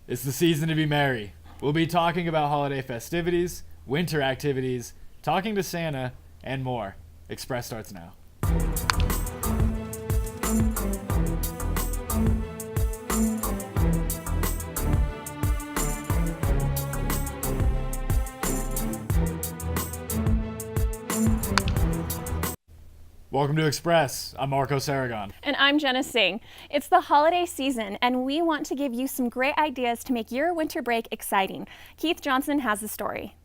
It's the season to be merry. We'll be talking about holiday festivities, winter activities, talking to Santa, and more. Express starts now. Welcome to Express. I'm Marco Saragon. And I'm Jenna Singh. It's the holiday season, and we want to give you some great ideas to make your winter break exciting. Keith Johnson has the story.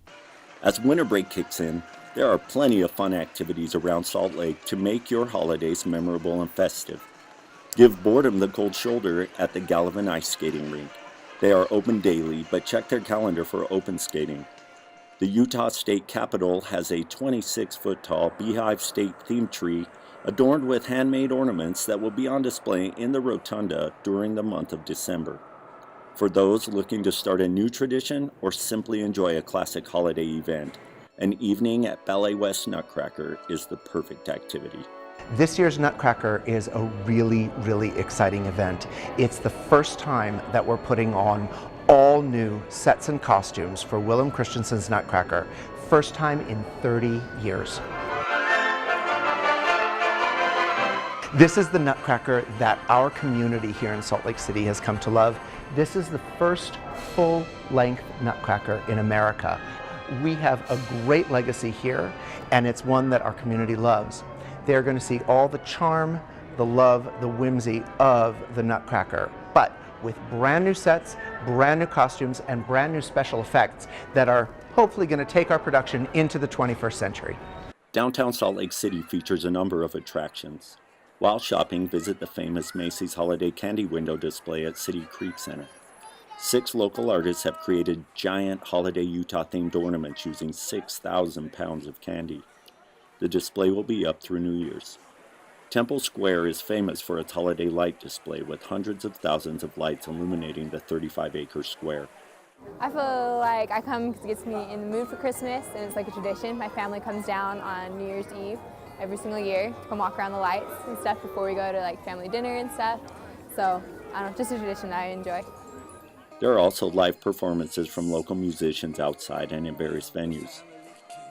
As winter break kicks in, there are plenty of fun activities around Salt Lake to make your holidays memorable and festive. Give boredom the cold shoulder at the Gallivan Ice Skating Rink. They are open daily, but check their calendar for open skating. The Utah State Capitol has a 26-foot-tall Beehive State-themed tree adorned with handmade ornaments that will be on display in the rotunda during the month of December. For those looking to start a new tradition or simply enjoy a classic holiday event, an evening at Ballet West Nutcracker is the perfect activity. This year's Nutcracker is a really exciting event. It's the first time that we're putting on all new sets and costumes for Willem Christensen's Nutcracker. First time in 30 years. This is the Nutcracker that our community here in Salt Lake City has come to love. This is the first full-length Nutcracker in America. We have a great legacy here, and it's one that our community loves. They're going to see all the charm, the love, the whimsy of the Nutcracker, but with brand new sets, brand new costumes, and brand new special effects that are hopefully going to take our production into the 21st century. Downtown Salt Lake City features a number of attractions. While shopping, visit the famous Macy's Holiday Candy Window display at City Creek Center. 6 local artists have created giant holiday Utah-themed ornaments using 6,000 pounds of candy. The display will be up through New Year's. Temple Square is famous for its holiday light display with hundreds of thousands of lights illuminating the 35-acre square. I feel like I come because it gets me in the mood for Christmas, and it's like a tradition. My family comes down on New Year's Eve every single year to come walk around the lights and stuff before we go to like family dinner and stuff. So, I don't know, just a tradition that I enjoy. There are also live performances from local musicians outside and in various venues.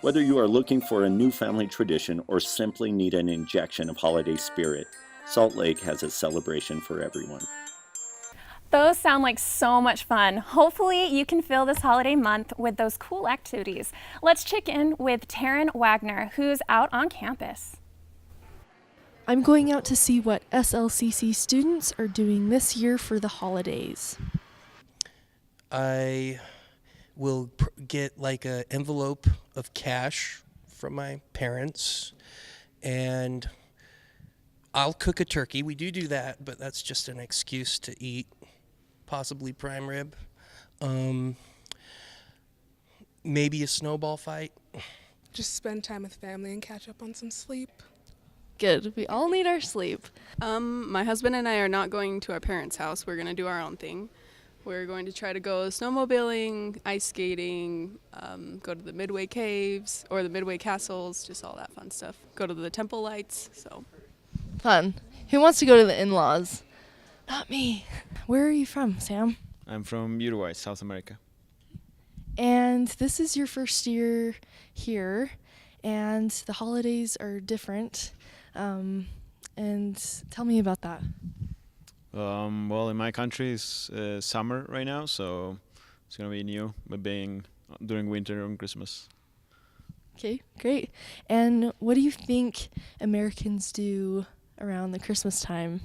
Whether you are looking for a new family tradition or simply need an injection of holiday spirit, Salt Lake has a celebration for everyone. Those sound like so much fun. Hopefully you can fill this holiday month with those cool activities. Let's check in with Taryn Wagner, who's out on campus. I'm going out to see what SLCC students are doing this year for the holidays. I will get like an envelope of cash from my parents, and I'll cook a turkey. We do that, but that's just an excuse to eat, possibly prime rib. Maybe a snowball fight. Just spend time with family and catch up on some sleep. Good. We all need our sleep. My husband and I are not going to our parents' house. We're going to do our own thing. We're going to try to go snowmobiling, ice skating, go to the Midway Caves or the Midway Castles, just all that fun stuff. Go to the temple lights, so. Fun. Who wants to go to the in-laws? Not me. Where are you from, Sam? I'm from Uruguay, South America. And this is your first year here, and the holidays are different. And tell me about that. Well, in my country it's summer right now, so it's gonna be new, but being during winter and Christmas. Okay, great. And what do you think Americans do around the Christmas time?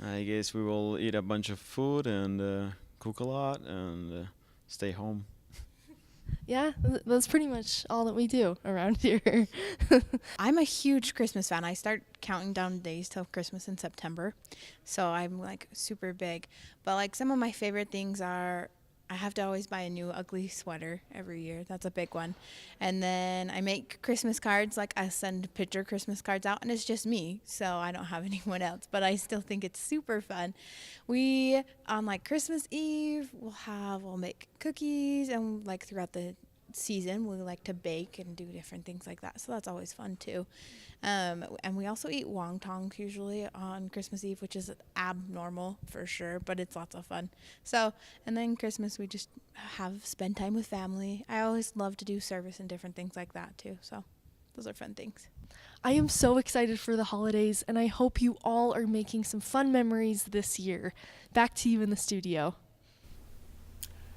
I guess we will eat a bunch of food and cook a lot and stay home. Yeah, that's pretty much all that we do around here. I'm a huge Christmas fan. I start counting down days till Christmas in September, so I'm like super big. But like some of my favorite things are I have to always buy a new ugly sweater every year. That's a big one. And then I make Christmas cards. Like I send picture Christmas cards out, and it's just me, so I don't have anyone else. But I still think it's super fun. We on like Christmas Eve we'll make cookies, and like throughout the season, we like to bake and do different things like that. So that's always fun too. And we also eat wontongs usually on Christmas Eve, which is abnormal for sure, but it's lots of fun. So, and then Christmas, we just spend time with family. I always love to do service and different things like that too. So those are fun things. I am so excited for the holidays, and I hope you all are making some fun memories this year. Back to you in the studio.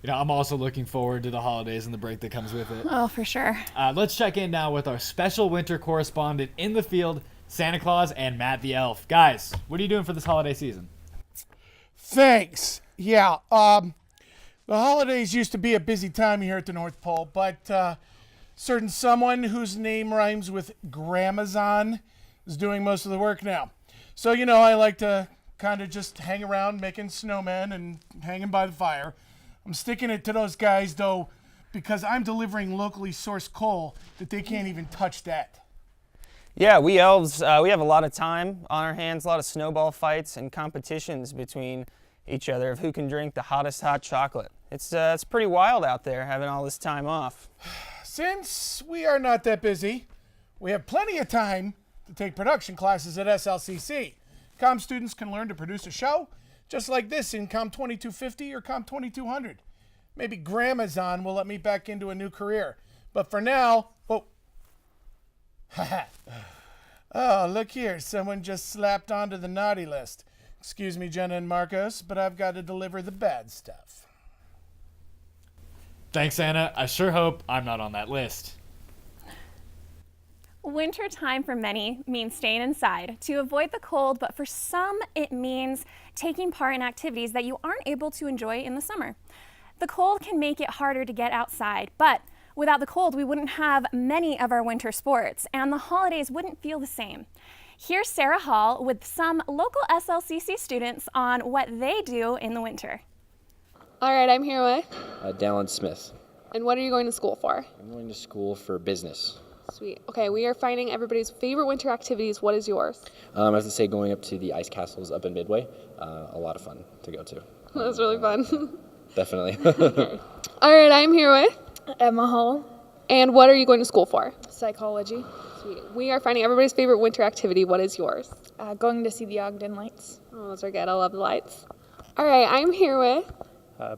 You know, I'm also looking forward to the holidays and the break that comes with it. Oh, for sure. Let's check in now with our special winter correspondent in the field, Santa Claus and Matt the Elf. Guys, what are you doing for this holiday season? Thanks. Yeah, the holidays used to be a busy time here at the North Pole, but certain someone whose name rhymes with Gramazon is doing most of the work now. So, you know, I like to kind of just hang around making snowmen and hanging by the fire. I'm sticking it to those guys, though, because I'm delivering locally sourced coal that they can't even touch that. Yeah, we elves, we have a lot of time on our hands, a lot of snowball fights and competitions between each other of who can drink the hottest hot chocolate. It's pretty wild out there having all this time off. Since we are not that busy, we have plenty of time to take production classes at SLCC. Comm students can learn to produce a show just like this in Comm 2250 or Comm 2200. Maybe Gramazon will let me back into a new career. But for now, oh, look here, someone just slapped onto the naughty list. Excuse me, Jenna and Marcos, but I've got to deliver the bad stuff. Thanks, Santa. I sure hope I'm not on that list. Winter time for many means staying inside to avoid the cold, but for some it means taking part in activities that you aren't able to enjoy in the summer. The cold can make it harder to get outside, but without the cold we wouldn't have many of our winter sports and the holidays wouldn't feel the same. Here's Sarah Hall with some local SLCC students on what they do in the winter. All right, I'm here with Dallin Smith. And what are you going to school for? I'm going to school for business. Sweet. Okay, we are finding everybody's favorite winter activities. What is yours? I have to say going up to the ice castles up in Midway, a lot of fun to go to. That's really fun. Definitely. All right, I'm here with Emma Hall. And what are you going to school for? Psychology. Sweet. We are finding everybody's favorite winter activity. What is yours? Going to see the Ogden lights. Oh, those are good. I love the lights. All right, I'm here with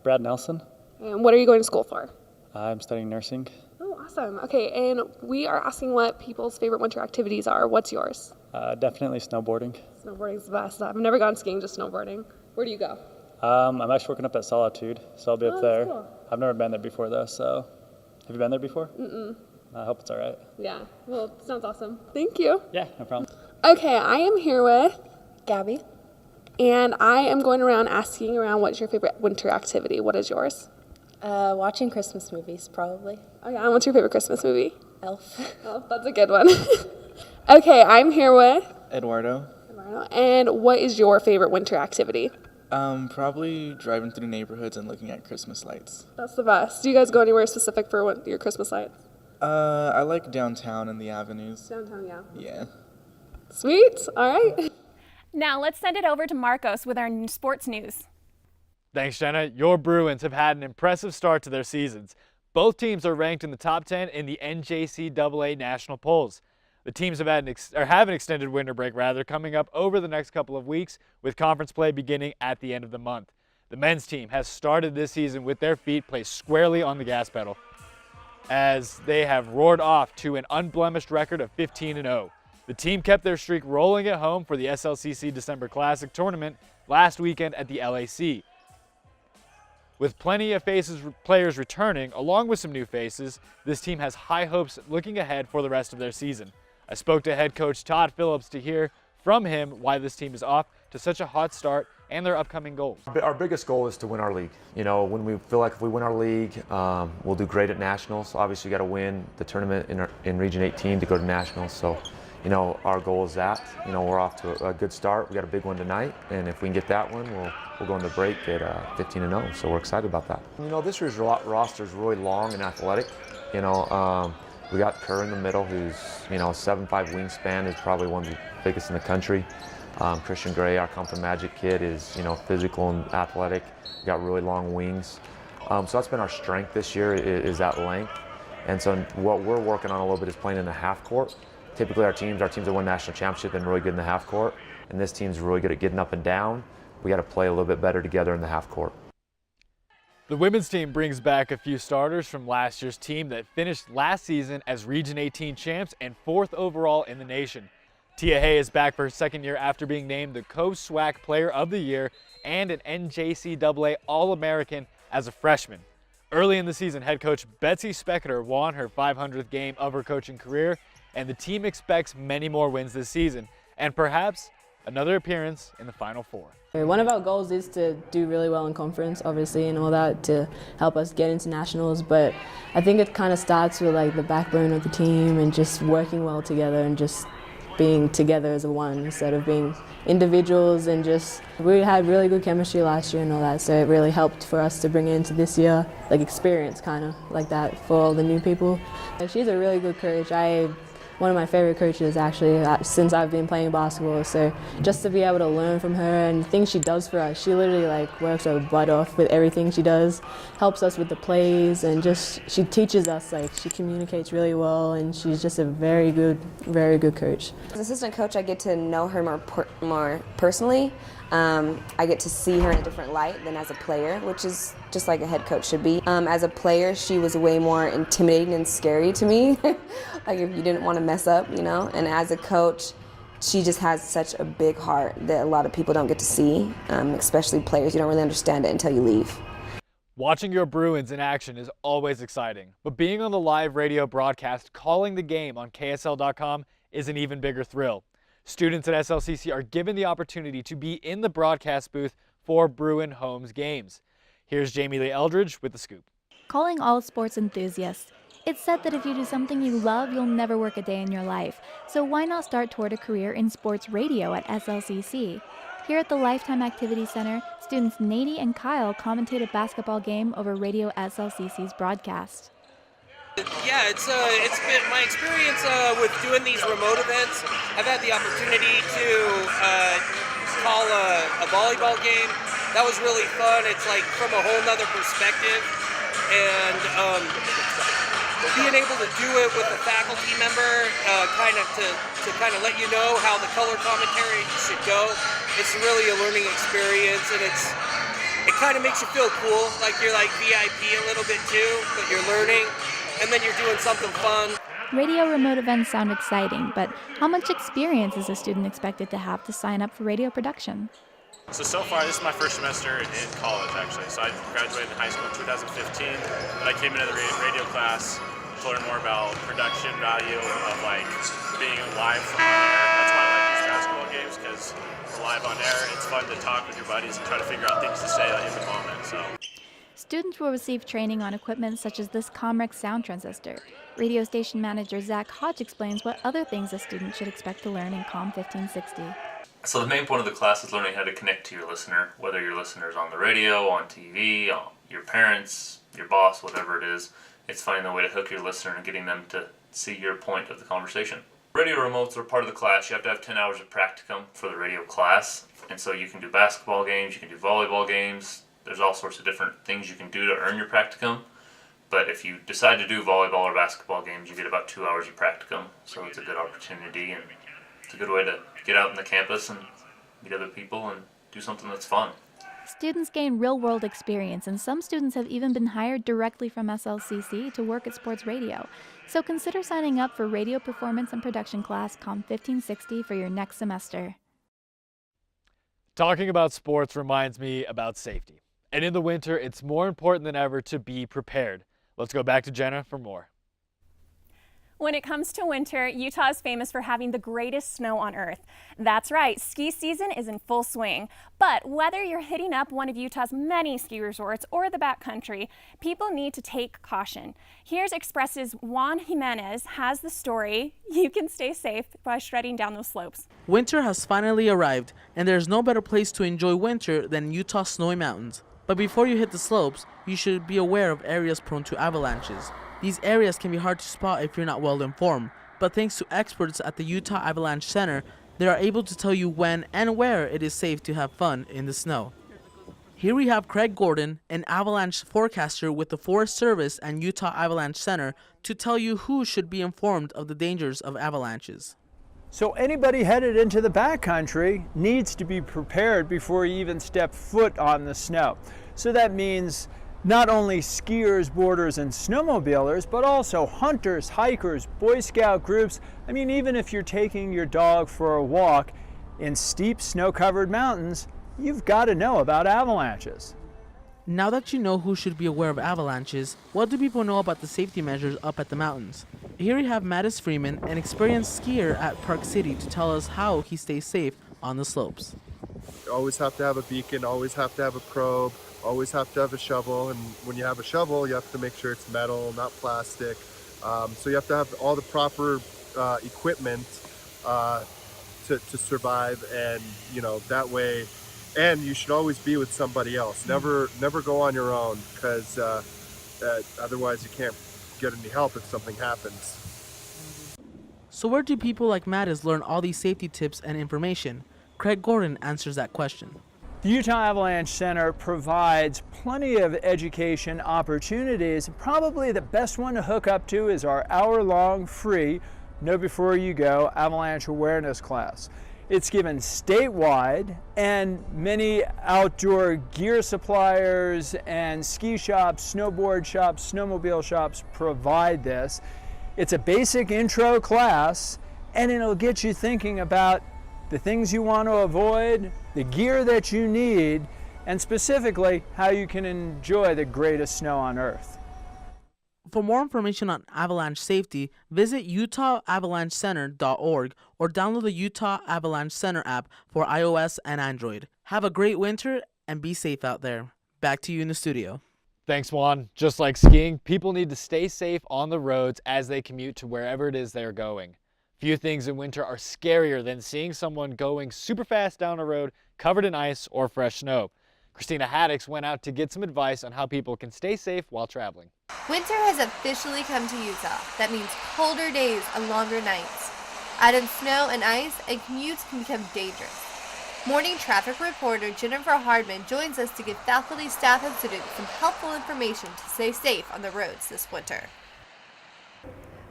Brad Nelson. And what are you going to school for? I'm studying nursing. Oh, awesome. Okay, and we are asking what people's favorite winter activities are. What's yours? Definitely snowboarding. Snowboarding's the best. I've never gone skiing, just snowboarding. Where do you go? I'm actually working up at Solitude, so I'll be up there. Cool. I've never been there before, though, so. Have you been there before? Mm-mm. I hope it's all right. Yeah, well, it sounds awesome. Thank you. Yeah, no problem. Okay, I am here with Gabby. And I am going around asking around what's your favorite winter activity. What is yours? Watching Christmas movies, probably. Oh yeah, and what's your favorite Christmas movie? Elf. Elf, that's a good one. Okay, I'm here with Eduardo. And what is your favorite winter activity? Probably driving through neighborhoods and looking at Christmas lights. That's the best. Do you guys go anywhere specific for your Christmas lights? I like downtown and the avenues. Downtown, yeah. Yeah. Sweet. All right. Now let's send it over to Marcos with our sports news. Thanks, Jenna. Your Bruins have had an impressive start to their seasons. Both teams are ranked in the top 10 in the NJCAA national polls. The teams have an extended winter break coming up over the next couple of weeks, with conference play beginning at the end of the month. The men's team has started this season with their feet placed squarely on the gas pedal, as they have roared off to an unblemished record of 15-0. The team kept their streak rolling at home for the SLCC December Classic tournament last weekend at the LAC. With plenty of players returning, along with some new faces, this team has high hopes looking ahead for the rest of their season. I spoke to head coach Todd Phillips to hear from him why this team is off to such a hot start and their upcoming goals. Our biggest goal is to win our league. You know, when we feel like if we win our league, we'll do great at nationals. Obviously, you got to win the tournament in Region 18 to go to nationals. So, you know, our goal is that. You know, we're off to a good start. We got a big one tonight, and if we can get that one, we'll go into break at 15-0. So we're excited about that. You know, this year's roster is really long and athletic. You know, we got Kerr in the middle, who's 7'5" wingspan, is probably one of the biggest in the country. Christian Gray, our Compton Magic kid, is physical and athletic. We got really long wings. So that's been our strength this year, is that length. And so what we're working on a little bit is playing in the half court. Typically our teams that win national championship and really good in the half court, and this team's really good at getting up and down. We got to play a little bit better together in the half court. The women's team brings back a few starters from last year's team that finished last season as Region 18 champs and 4th overall in the nation. Tia Hay is back for her second year after being named the Co-SWAC Player of the Year and an NJCAA All-American as a freshman. Early in the season, head coach Betsy Spector won her 500th game of her coaching career, and the team expects many more wins this season, and perhaps another appearance in the Final Four. One of our goals is to do really well in conference, obviously, and all that to help us get into nationals, but I think it kind of starts with like the backbone of the team and just working well together and just being together as a one instead of being individuals, and just we had really good chemistry last year and all that, so it really helped for us to bring it into this year, like experience kind of like that for all the new people. She's a really good coach. One of my favorite coaches actually since I've been playing basketball, so just to be able to learn from her and the things she does for us, she literally like works her butt off with everything she does, helps us with the plays, and just she teaches us, like she communicates really well, and she's just a very good coach. As assistant coach, I get to know her more personally. I get to see her in a different light than as a player, which is just like a head coach should be. As a player, she was way more intimidating and scary to me, like if you didn't want to mess up, you know. And as a coach, she just has such a big heart that a lot of people don't get to see, especially players. You don't really understand it until you leave. Watching your Bruins in action is always exciting, but being on the live radio broadcast calling the game on KSL.com is an even bigger thrill. Students at SLCC are given the opportunity to be in the broadcast booth for Bruin Homes games. Here's Jamie Lee Eldridge with the scoop. Calling all sports enthusiasts. It's said that if you do something you love, you'll never work a day in your life. So why not start toward a career in sports radio at SLCC? Here at the Lifetime Activity Center, students Nady and Kyle commentate a basketball game over Radio SLCC's broadcast. Yeah, it's been my experience with doing these remote events. I've had the opportunity to call a volleyball game. That was really fun. It's like from a whole nother perspective, and being able to do it with a faculty member, to kind of let you know how the color commentary should go. It's really a learning experience, and it kind of makes you feel cool, like you're like VIP a little bit too, but you're learning. And then you're doing something fun. Radio remote events sound exciting, but how much experience is a student expected to have to sign up for radio production? So far, this is my first semester in college, actually. So I graduated in high school in 2015, but I came into the radio class to learn more about production value of like being live from on air. That's why I like these basketball games, because we're live on air. It's fun to talk with your buddies and try to figure out things to say in the moment. So. Students will receive training on equipment such as this Comrex sound transistor. Radio station manager Zach Hodge explains what other things a student should expect to learn in COM 1560. So the main point of the class is learning how to connect to your listener, whether your listener is on the radio, on TV, your parents, your boss, whatever it is. It's finding a way to hook your listener and getting them to see your point of the conversation. Radio remotes are part of the class. You have to have 10 hours of practicum for the radio class. And so you can do basketball games, you can do volleyball games. There's all sorts of different things you can do to earn your practicum. But if you decide to do volleyball or basketball games, you get about 2 hours of practicum. So it's a good opportunity, and it's a good way to get out on the campus and meet other people and do something that's fun. Students gain real-world experience, and some students have even been hired directly from SLCC to work at sports radio. So consider signing up for Radio Performance and Production class COM 1560 for your next semester. Talking about sports reminds me about safety. And in the winter, it's more important than ever to be prepared. Let's go back to Jenna for more. When it comes to winter, Utah is famous for having the greatest snow on earth. That's right, ski season is in full swing. But whether you're hitting up one of Utah's many ski resorts or the backcountry, people need to take caution. Here's Express's Juan Jimenez has the story. You can stay safe by shredding down those slopes. Winter has finally arrived, and there's no better place to enjoy winter than Utah's snowy mountains. But before you hit the slopes, you should be aware of areas prone to avalanches. These areas can be hard to spot if you're not well informed, but thanks to experts at the Utah Avalanche Center, they are able to tell you when and where it is safe to have fun in the snow. Here we have Craig Gordon, an avalanche forecaster with the Forest Service and Utah Avalanche Center, to tell you who should be informed of the dangers of avalanches. So anybody headed into the backcountry needs to be prepared before you even step foot on the snow. So that means not only skiers, boarders, and snowmobilers, but also hunters, hikers, Boy Scout groups. I mean, even if you're taking your dog for a walk in steep snow-covered mountains, you've got to know about avalanches. Now that you know who should be aware of avalanches, what do people know about the safety measures up at the mountains? Here we have Mattis Freeman, an experienced skier at Park City, to tell us how he stays safe on the slopes. You always have to have a beacon, always have to have a probe, always have to have a shovel, and when you have a shovel, you have to make sure it's metal, not plastic. So you have to have all the proper equipment to survive, and that way. And you should always be with somebody else. Never go on your own, because otherwise you can't get any help if something happens. So where do people like Mattis learn all these safety tips and information? Craig Gordon answers that question. The Utah Avalanche Center provides plenty of education opportunities. Probably the best one to hook up to is our hour-long free Know Before You Go avalanche awareness class. It's given statewide, and many outdoor gear suppliers and ski shops, snowboard shops, snowmobile shops provide this. It's a basic intro class, and it'll get you thinking about the things you want to avoid, the gear that you need, and specifically how you can enjoy the greatest snow on Earth. For more information on avalanche safety, visit utahavalanchecenter.org or download the Utah Avalanche Center app for iOS and Android. Have a great winter and be safe out there. Back to you in the studio. Thanks, Juan. Just like skiing, people need to stay safe on the roads as they commute to wherever it is they're going. Few things in winter are scarier than seeing someone going super fast down a road covered in ice or fresh snow. Christina Haddix went out to get some advice on how people can stay safe while traveling. Winter has officially come to Utah. That means colder days and longer nights. Add in snow and ice, and commutes can become dangerous. Morning traffic reporter Jennifer Hardman joins us to give faculty, staff, and students some helpful information to stay safe on the roads this winter.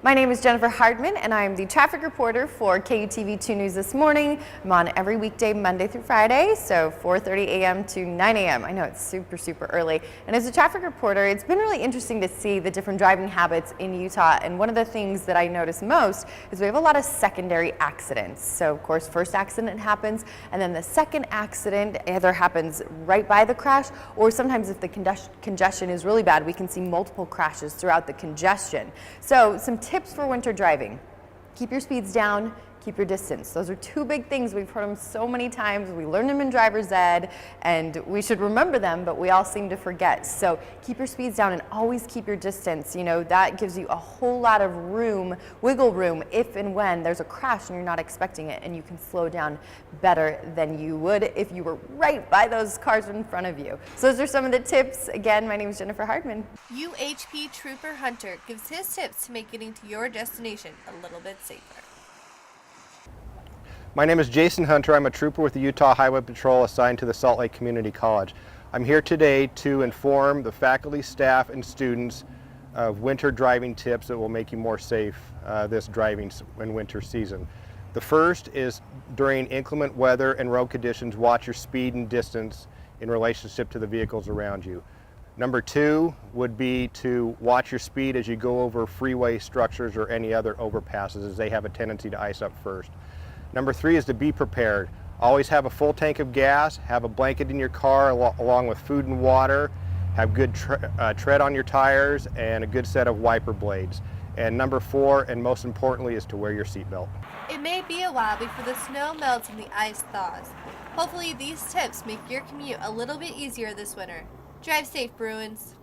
My name is Jennifer Hardman, and I'm the traffic reporter for KUTV 2 News This Morning. I'm on every weekday, Monday through Friday, so 4:30 a.m. to 9 a.m. I know it's super early. And as a traffic reporter, it's been really interesting to see the different driving habits in Utah. And one of the things that I notice most is we have a lot of secondary accidents. So, of course, first accident happens, and then the second accident either happens right by the crash, or sometimes if the congestion is really bad, we can see multiple crashes throughout the congestion. So, some tips for winter driving: keep your speeds down, keep your distance. Those are two big things. We've heard them so many times. We learned them in driver's ed, and we should remember them, but we all seem to forget. So keep your speeds down and always keep your distance. You know, that gives you a whole lot of room, wiggle room, if and when there's a crash and you're not expecting it, and you can slow down better than you would if you were right by those cars in front of you. So those are some of the tips. Again, my name is Jennifer Hardman. UHP Trooper Hunter gives his tips to make getting to your destination a little bit safer. My name is Jason Hunter. I'm a trooper with the Utah Highway Patrol assigned to the Salt Lake Community College. I'm here today to inform the faculty, staff, and students of winter driving tips that will make you more safe this driving and winter season. The first is during inclement weather and road conditions, watch your speed and distance in relationship to the vehicles around you. Number two would be to watch your speed as you go over freeway structures or any other overpasses, as they have a tendency to ice up first. Number three is to be prepared. Always have a full tank of gas, have a blanket in your car along with food and water, have good tread on your tires, and a good set of wiper blades. And number four, and most importantly, is to wear your seatbelt. It may be a while before the snow melts and the ice thaws. Hopefully these tips make your commute a little bit easier this winter. Drive safe, Bruins.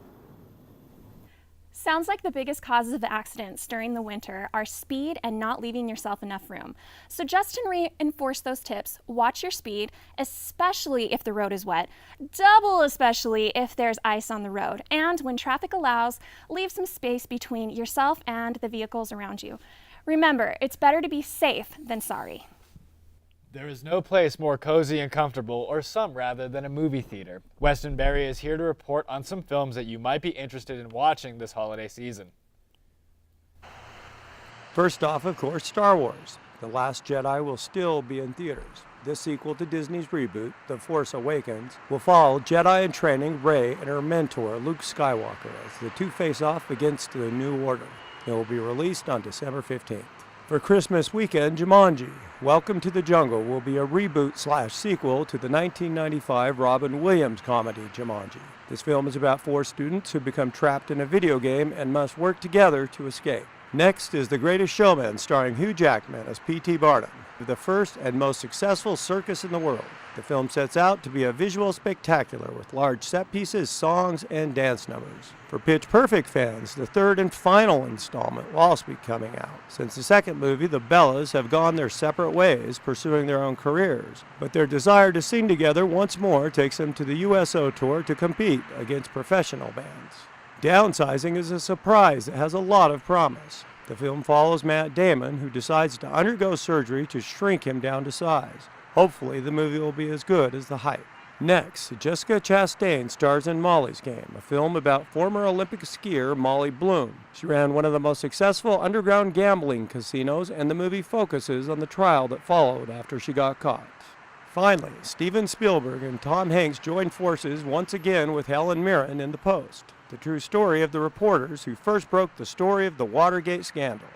Sounds like the biggest causes of accidents during the winter are speed and not leaving yourself enough room. So just to reinforce those tips, watch your speed, especially if the road is wet, double especially if there's ice on the road. And when traffic allows, leave some space between yourself and the vehicles around you. Remember, it's better to be safe than sorry. There is no place more cozy and comfortable, or some rather, than a movie theater. Weston Berry is here to report on some films that you might be interested in watching this holiday season. First off, of course, Star Wars. The Last Jedi will still be in theaters. This sequel to Disney's reboot, The Force Awakens, will follow Jedi in training Rey and her mentor, Luke Skywalker, as the two face off against the New Order. It will be released on December 15th. For Christmas weekend, Jumanji, Welcome to the Jungle will be a reboot/sequel to the 1995 Robin Williams comedy Jumanji. This film is about 4 students who become trapped in a video game and must work together to escape. Next is The Greatest Showman, starring Hugh Jackman as P.T. Barnum, the first and most successful circus in the world. The film sets out to be a visual spectacular with large set pieces, songs, and dance numbers. For Pitch Perfect fans, the third and final installment will also be coming out. Since the second movie, the Bellas have gone their separate ways, pursuing their own careers. But their desire to sing together once more takes them to the USO tour to compete against professional bands. Downsizing is a surprise that has a lot of promise. The film follows Matt Damon, who decides to undergo surgery to shrink him down to size. Hopefully, the movie will be as good as the hype. Next, Jessica Chastain stars in Molly's Game, a film about former Olympic skier Molly Bloom. She ran one of the most successful underground gambling casinos, and the movie focuses on the trial that followed after she got caught. Finally, Steven Spielberg and Tom Hanks joined forces once again with Helen Mirren in The Post, the true story of the reporters who first broke the story of the Watergate scandal.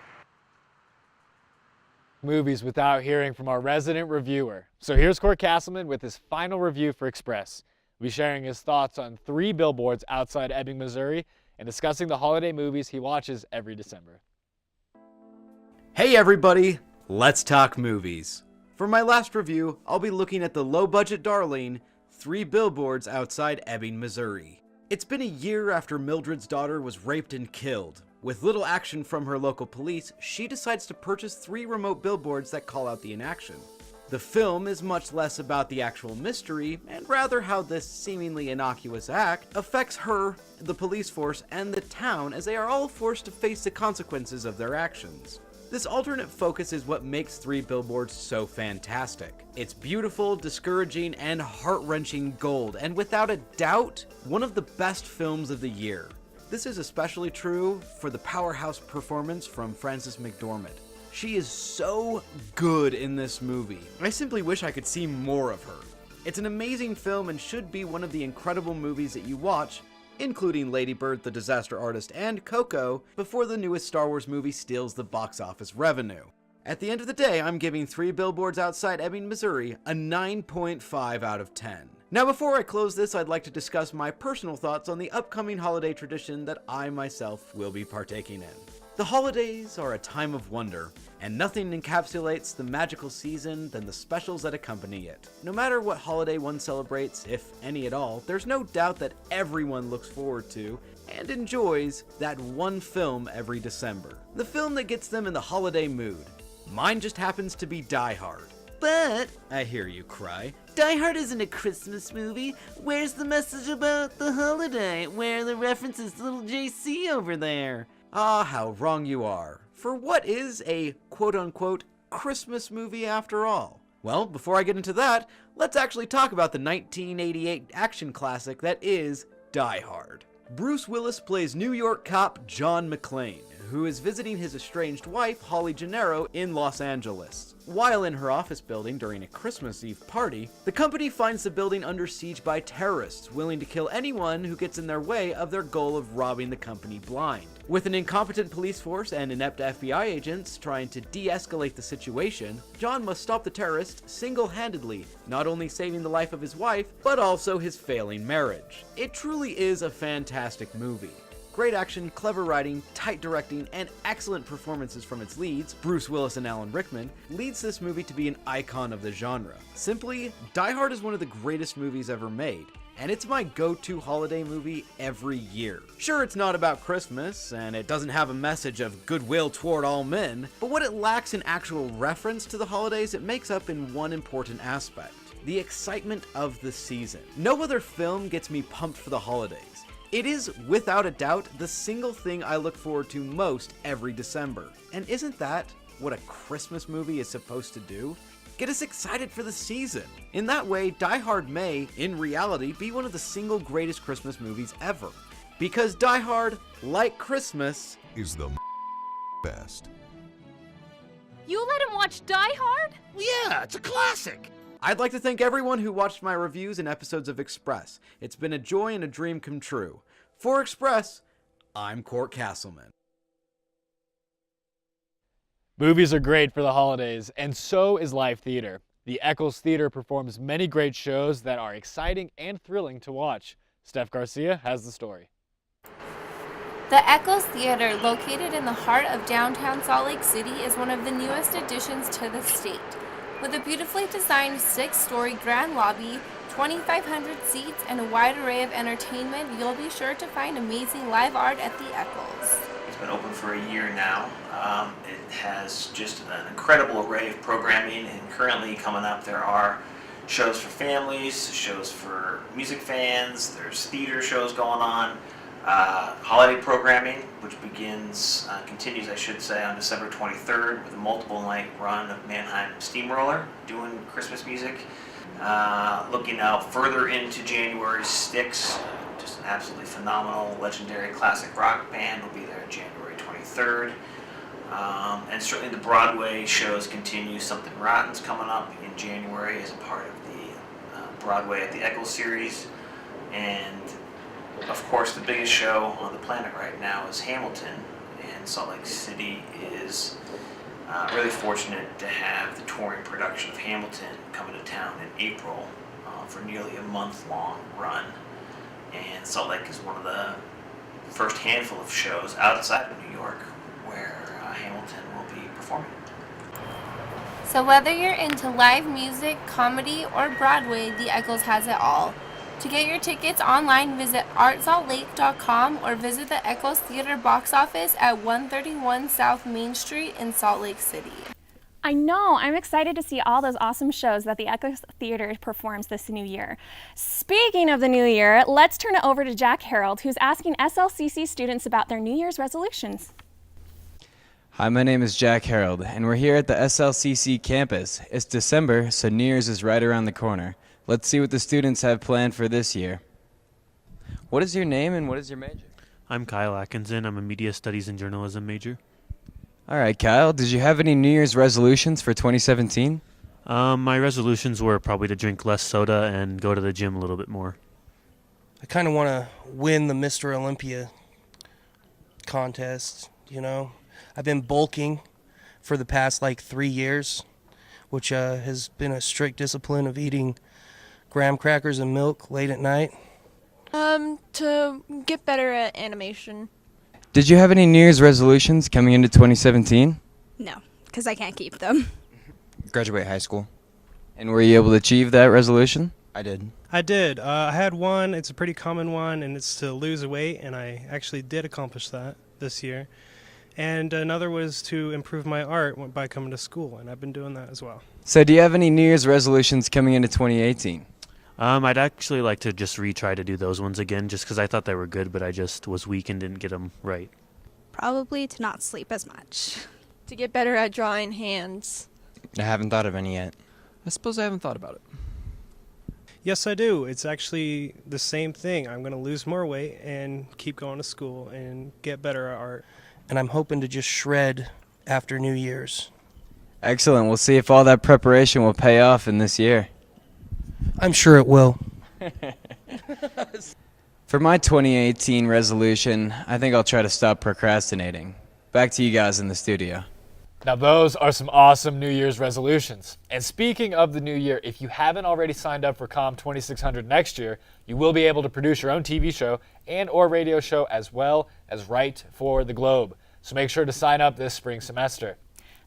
Movies without hearing from our resident reviewer. So here's Court Castleman with his final review for Express. We'll be sharing his thoughts on 3 billboards outside Ebbing, Missouri, and discussing the holiday movies he watches every December. Hey everybody, let's talk movies. For my last review, I'll be looking at the low-budget darling, 3 billboards outside Ebbing, Missouri. It's been a year after Mildred's daughter was raped and killed. With little action from her local police, she decides to purchase 3 remote billboards that call out the inaction. The film is much less about the actual mystery, and rather how this seemingly innocuous act affects her, the police force, and the town as they are all forced to face the consequences of their actions. This alternate focus is what makes 3 billboards so fantastic. It's beautiful, discouraging, and heart-wrenching gold, and without a doubt, one of the best films of the year. This is especially true for the powerhouse performance from Frances McDormand. She is so good in this movie. I simply wish I could see more of her. It's an amazing film and should be one of the incredible movies that you watch, including Lady Bird, the Disaster Artist, and Coco, before the newest Star Wars movie steals the box office revenue. At the end of the day, I'm giving 3 billboards outside Ebbing, Missouri a 9.5 out of 10. Now before I close this, I'd like to discuss my personal thoughts on the upcoming holiday tradition that I myself will be partaking in. The holidays are a time of wonder, and nothing encapsulates the magical season than the specials that accompany it. No matter what holiday one celebrates, if any at all, there's no doubt that everyone looks forward to and enjoys that one film every December. The film that gets them in the holiday mood. Mine just happens to be Die Hard. But, I hear you cry, Die Hard isn't a Christmas movie. Where's the message about the holiday? Where are the references to little JC over there? Ah, how wrong you are. For what is a quote-unquote Christmas movie after all? Well, before I get into that, let's actually talk about the 1988 action classic that is Die Hard. Bruce Willis plays New York cop John McClane, who is visiting his estranged wife, Holly Gennaro, in Los Angeles. While in her office building during a Christmas Eve party, the company finds the building under siege by terrorists willing to kill anyone who gets in their way of their goal of robbing the company blind. With an incompetent police force and inept FBI agents trying to de-escalate the situation, John must stop the terrorists single-handedly, not only saving the life of his wife, but also his failing marriage. It truly is a fantastic movie. Great action, clever writing, tight directing, and excellent performances from its leads, Bruce Willis and Alan Rickman, leads this movie to be an icon of the genre. Simply, Die Hard is one of the greatest movies ever made, and it's my go-to holiday movie every year. Sure, it's not about Christmas, and it doesn't have a message of goodwill toward all men, but what it lacks in actual reference to the holidays, it makes up in one important aspect: the excitement of the season. No other film gets me pumped for the holidays. It is, without a doubt, the single thing I look forward to most every December. And isn't that what a Christmas movie is supposed to do? get us excited for the season. In that way, Die Hard may, in reality, be one of the single greatest Christmas movies ever. Because Die Hard, like Christmas, is the best. You let him watch Die Hard? Yeah, it's a classic! I'd like to thank everyone who watched my reviews and episodes of Express. It's been a joy and a dream come true. For Express, I'm Court Castleman. Movies are great for the holidays, and so is live theater. The Eccles Theater performs many great shows that are exciting and thrilling to watch. Steph Garcia has the story. The Eccles Theater, located in the heart of downtown Salt Lake City, is one of the newest additions to the state. With a beautifully designed 6-story grand lobby, 2,500 seats, and a wide array of entertainment, you'll be sure to find amazing live art at the Eccles. It's been open for a year now. It has just an incredible array of programming, and currently coming up there are shows for families, shows for music fans, there's theater shows going on, holiday programming, which continues I should say, on December 23rd with a multiple night run of Mannheim Steamroller doing Christmas music. Looking out further into January, Styx, just an absolutely phenomenal, legendary classic rock band, will be there January 23rd. And certainly the Broadway shows continue. Something Rotten's coming up in January as a part of the Broadway at the Eccles series. And of course the biggest show on the planet right now is Hamilton, and Salt Lake City is really fortunate to have the touring production of Hamilton coming to town in April for nearly a month-long run. And Salt Lake is one of the first handful of shows outside of New York where Hamilton will be performing. So whether you're into live music, comedy, or Broadway, the Eccles has it all. To get your tickets online, visit artsaltlake.com or visit the Eccles Theater box office at 131 South Main Street in Salt Lake City. I know, I'm excited to see all those awesome shows that the Eccles Theater performs this new year. Speaking of the new year, let's turn it over to Jack Harold, who's asking SLCC students about their New Year's resolutions. Hi, my name is Jack Harold, and we're here at the SLCC campus. It's December, so New Year's is right around the corner. Let's see what the students have planned for this year. What is your name and what is your major? I'm Kyle Atkinson. I'm a media studies and journalism major. All right, Kyle, did you have any New Year's resolutions for 2017? My resolutions were probably to drink less soda and go to the gym a little bit more. I kind of want to win the Mr. Olympia contest, you know. I've been bulking for the past 3 years, which has been a strict discipline of eating graham crackers and milk late at night. To get better at animation. Did you have any New Year's resolutions coming into 2017? No, because I can't keep them. Graduate high school. And were you able to achieve that resolution? I did. I had one. It's a pretty common one, and it's to lose weight, and I actually did accomplish that this year. And another was to improve my art by coming to school, and I've been doing that as well. So do you have any New Year's resolutions coming into 2018? I'd actually like to just retry to do those ones again, just because I thought they were good, but I just was weak and didn't get them right. Probably to not sleep as much. To get better at drawing hands. I haven't thought of any yet. I suppose I haven't thought about it. Yes, I do. It's actually the same thing. I'm going to lose more weight and keep going to school and get better at art. And I'm hoping to just shred after New Year's. Excellent. We'll see if all that preparation will pay off in this year. I'm sure it will. For my 2018 resolution, I think I'll try to stop procrastinating. Back to you guys in the studio. Now those are some awesome New Year's resolutions. And speaking of the new year, if you haven't already signed up for COM 2600 next year, you will be able to produce your own TV show and or radio show as well as write for the Globe. So make sure to sign up this spring semester.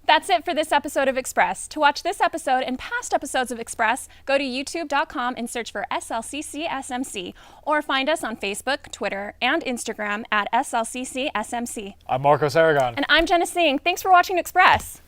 That's it for this episode of Express. To watch this episode and past episodes of Express, go to youtube.com and search for SLCC-SMC, or find us on Facebook, Twitter, and Instagram at SLCC-SMC. I'm Marcos Aragon. And I'm Jenna Singh. Thanks for watching Express.